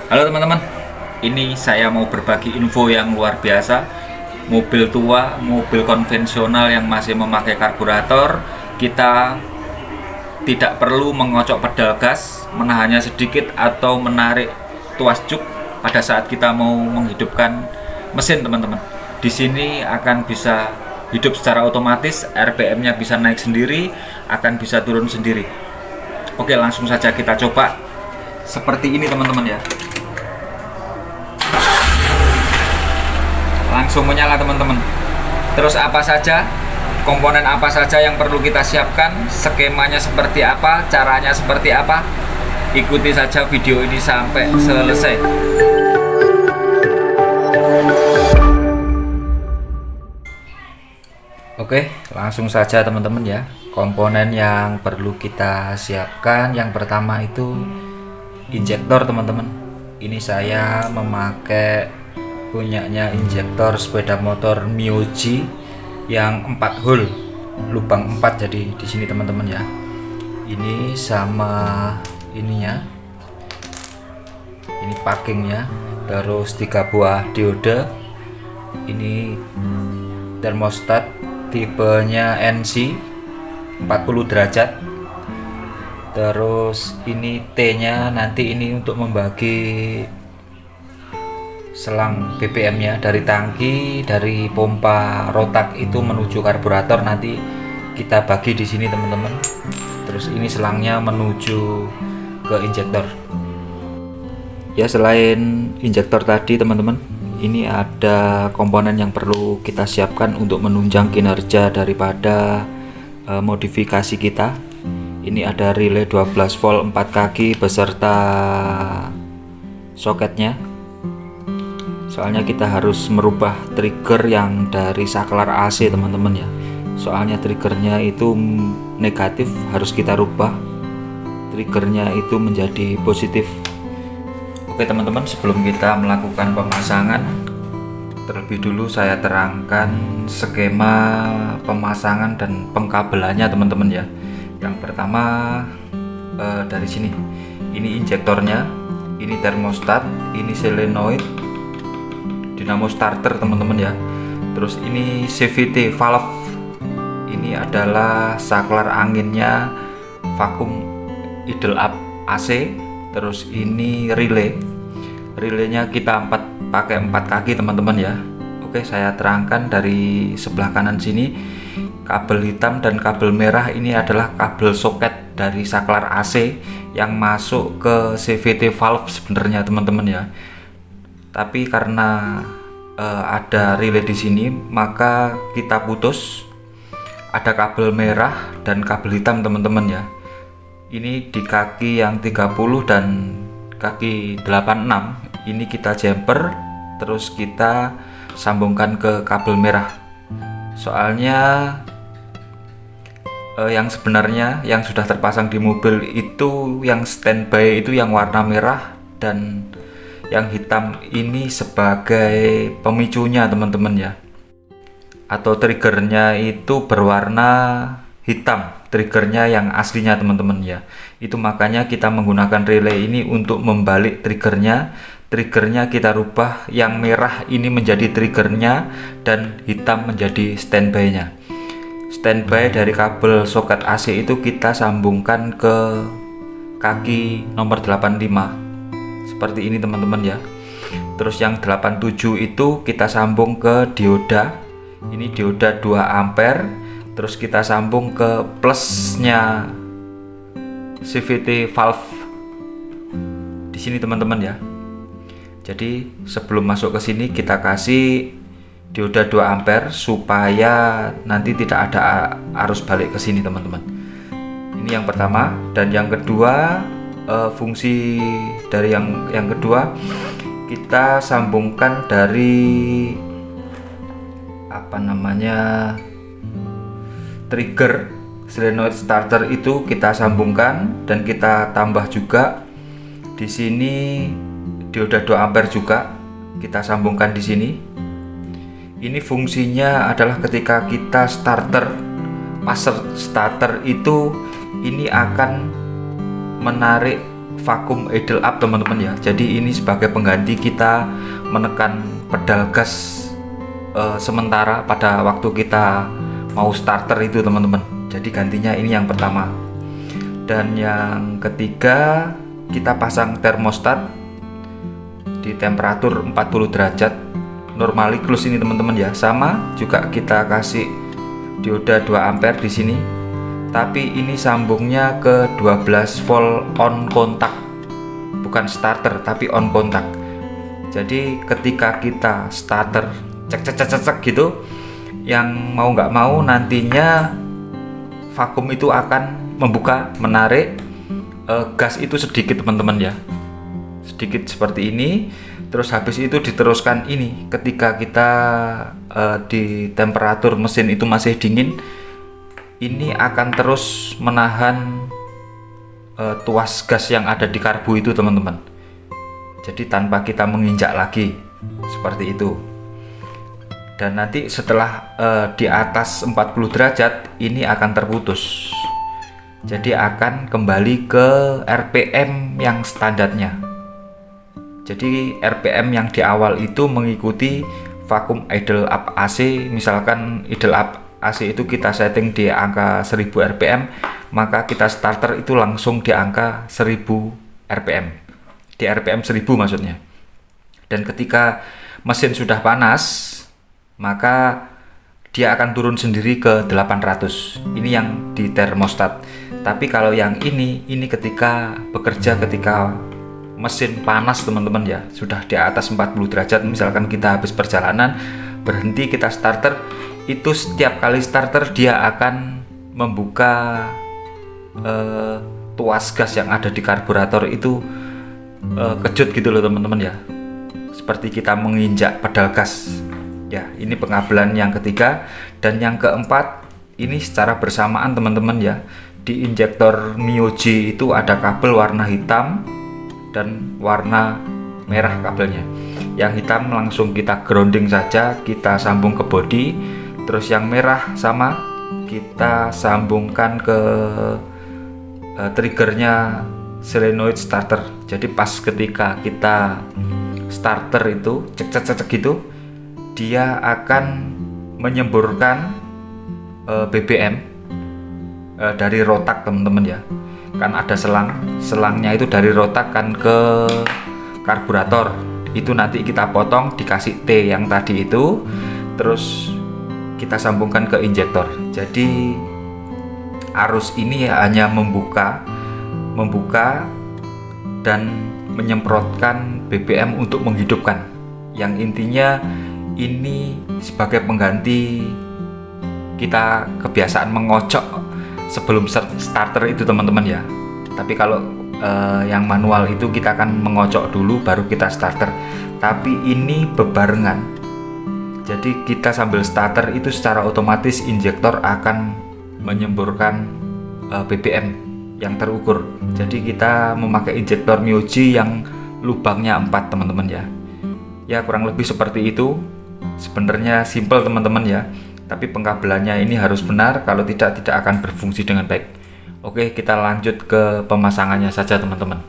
Halo teman-teman, ini saya mau berbagi info yang luar biasa. Mobil tua, mobil konvensional yang masih memakai karburator, kita tidak perlu mengocok pedal gas, menahannya sedikit atau menarik tuas juk pada saat kita mau menghidupkan mesin, teman-teman. Di sini akan bisa hidup secara otomatis, RPM-nya bisa naik sendiri, akan bisa turun sendiri. Oke, langsung saja kita coba. Seperti ini teman-teman ya. Langsung menyala teman-teman. Terus apa saja, komponen apa saja yang perlu kita siapkan, skemanya seperti apa, caranya seperti apa, ikuti saja video ini sampai selesai. Oke, langsung saja teman-teman ya. Komponen yang perlu kita siapkan, yang pertama itu injektor teman-teman. Ini saya memakai punyanya injektor sepeda motor Myoji yang 4 hole, lubang 4, jadi di sini teman-teman ya. Ini sama ininya, ini packingnya, terus 3 buah diode, ini termostat tipenya NC 40 derajat, terus ini T-nya nanti ini untuk membagi selang BBM-nya dari tangki, dari pompa rotak itu menuju karburator, nanti kita bagi di sini teman-teman. Terus ini selangnya menuju ke injektor. Ya, selain injektor tadi teman-teman, ini ada komponen yang perlu kita siapkan untuk menunjang kinerja daripada modifikasi kita. Ini ada relay 12 volt 4 kaki beserta soketnya. Soalnya kita harus merubah trigger yang dari saklar AC teman-teman ya. Soalnya triggernya itu negatif, harus kita rubah triggernya itu menjadi positif. Oke teman-teman, sebelum kita melakukan pemasangan, terlebih dulu saya terangkan skema pemasangan dan pengkabelannya teman-teman ya. Yang pertama dari sini, ini injektornya, ini termostat, ini solenoid, dinamo starter teman-teman ya. Terus ini CVT valve, ini adalah saklar anginnya, vakum idle up AC. Terus ini relaynya kita pakai 4 kaki teman-teman ya. Oke, saya terangkan dari sebelah kanan sini, kabel hitam dan kabel merah ini adalah kabel soket dari saklar AC yang masuk ke CVT valve sebenarnya teman-teman ya. Tapi karena ada relay di sini, maka kita putus. Ada kabel merah dan kabel hitam teman-teman ya. Ini di kaki yang 30 dan kaki 86. Ini kita jumper, terus kita sambungkan ke kabel merah. Soalnya yang sebenarnya yang sudah terpasang di mobil itu, yang standby itu yang warna merah, dan yang hitam ini sebagai pemicunya teman-teman ya, atau triggernya itu berwarna hitam, triggernya yang aslinya teman-teman ya. Itu makanya kita menggunakan relay ini untuk membalik triggernya kita rubah, yang merah ini menjadi triggernya dan hitam menjadi standby-nya. Standby dari kabel soket AC itu kita sambungkan ke kaki nomor 85 seperti ini teman-teman ya. Terus yang 87 itu kita sambung ke dioda. Ini dioda 2 ampere. Terus kita sambung ke plusnya CVT valve di sini teman-teman ya. Jadi sebelum masuk ke sini kita kasih dioda 2 ampere supaya nanti tidak ada arus balik ke sini teman-teman. Ini yang pertama. Dan yang kedua, fungsi dari yang kedua, kita sambungkan dari trigger solenoid starter itu kita sambungkan, dan kita tambah juga di sini dioda 2 ampere juga kita sambungkan di sini. Ini fungsinya adalah ketika kita pas starter itu, ini akan menarik vacuum idle up teman-teman ya. Jadi ini sebagai pengganti kita menekan pedal gas sementara pada waktu kita mau starter itu teman-teman. Jadi gantinya ini yang pertama. Dan yang ketiga, kita pasang termostat di temperatur 40 derajat normally close ini teman-teman ya. Sama juga kita kasih dioda 2 ampere di sini. Tapi ini sambungnya ke 12 volt on kontak. Bukan starter tapi on kontak. Jadi ketika kita starter cek gitu, yang mau nggak mau nantinya vakum itu akan membuka, menarik gas itu sedikit teman-teman ya, sedikit seperti ini. Terus habis itu diteruskan ini ketika kita di temperatur mesin itu masih dingin, ini akan terus menahan tuas gas yang ada di karbu itu teman-teman. Jadi tanpa kita menginjak lagi seperti itu. Dan nanti setelah di atas 40 derajat ini akan terputus. Jadi akan kembali ke RPM yang standarnya. Jadi RPM yang di awal itu mengikuti vacuum idle up AC. Misalkan idle up AC itu kita setting di angka 1000 RPM, maka kita starter itu langsung di angka 1000 RPM. Di RPM 1000 maksudnya. Dan ketika mesin sudah panas, maka dia akan turun sendiri ke 800. Ini yang di termostat. Tapi kalau yang ini ketika bekerja ketika mesin panas teman-teman ya, sudah di atas 40 derajat. Misalkan kita habis perjalanan, berhenti kita starter, itu setiap kali starter dia akan membuka tuas gas yang ada di karburator itu kejut gitu loh teman-teman ya, seperti kita menginjak pedal gas ya. Ini pengabelan yang ketiga. Dan yang keempat, ini secara bersamaan teman-teman ya, di injektor Mioji itu ada kabel warna hitam dan warna merah kabelnya. Yang hitam langsung kita grounding saja, kita sambung ke body. Terus yang merah sama kita sambungkan ke triggernya solenoid starter. Jadi pas ketika kita starter itu cek gitu, dia akan menyemburkan BBM dari rotak teman-teman ya. Kan ada selangnya itu dari rotak kan ke karburator. Itu nanti kita potong, dikasih T yang tadi itu, terus kita sambungkan ke injektor. Jadi arus ini hanya membuka dan menyemprotkan BBM untuk menghidupkan. Yang intinya ini sebagai pengganti kita kebiasaan mengocok sebelum starter itu teman-teman ya. Tapi kalau yang manual itu kita akan mengocok dulu baru kita starter. Tapi ini bebarengan. Jadi kita sambil starter itu secara otomatis injektor akan menyemburkan BBM yang terukur. Jadi kita memakai injektor Mioji yang lubangnya 4 teman-teman ya. Ya kurang lebih seperti itu. Sebenarnya simple teman-teman ya. Tapi pengkabelannya ini harus benar, kalau tidak akan berfungsi dengan baik. Oke, kita lanjut ke pemasangannya saja teman-teman.